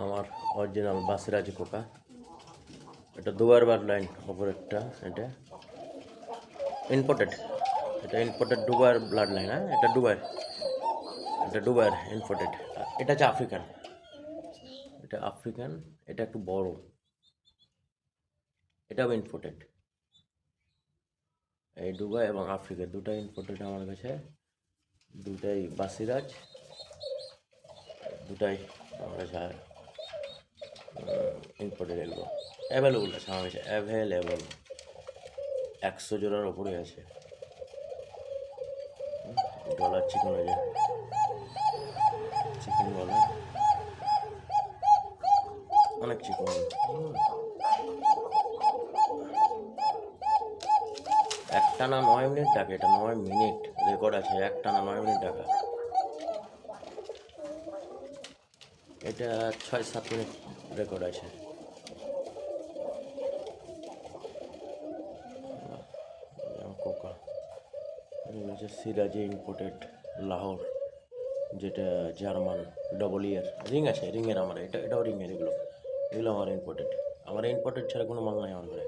আমার original বাসিরাজ Coca. এটা দুবার বার লাইন অপরেরটা, এটা ইম্পোর্টেড, এটা ইম্পোর্টেড দুবার ব্লাড লাইন। হ্যাঁ, এটা দুবার ইম্পোর্টেড। এটা হচ্ছে আফ্রিকান, এটা আফ্রিকান, এটা একটু বড়, এটাও ইম্পোর্টেড। এই দুবাই এবং আফ্রিকা দুটাই ইম্পোর্টেড আমার কাছে, দুটাই বাসিরাজ, দুটাই আমার কাছে ইম্পোর্টেড। এগুলো অ্যাভেলেবল আছে আমার কাছে, অ্যাভেলেবল 100 জোড়ার ওপরে আছে। ডলার চিকেন আছে, চিকেন বলে অনেক চিকেন। একটানা 9 মিনিট ডাকে, এটা 9 মিনিট রেকর্ড আছে, একটানা 9 মিনিট ডাকা। এটা 6-7 মিনিট রেকর্ড আছে। কোকা হচ্ছে সিরাজি ইম্পোর্টেড লাহোর, যেটা জার্মান, ডবল ইয়ার রিং আছে, রিংয়ের আমার এটাও রিংয়ের। এগুলো আমার ইম্পোর্টেড, আমার ইম্পোর্টেড ছাড়া কোনো মাল নাই আমার ঘরে।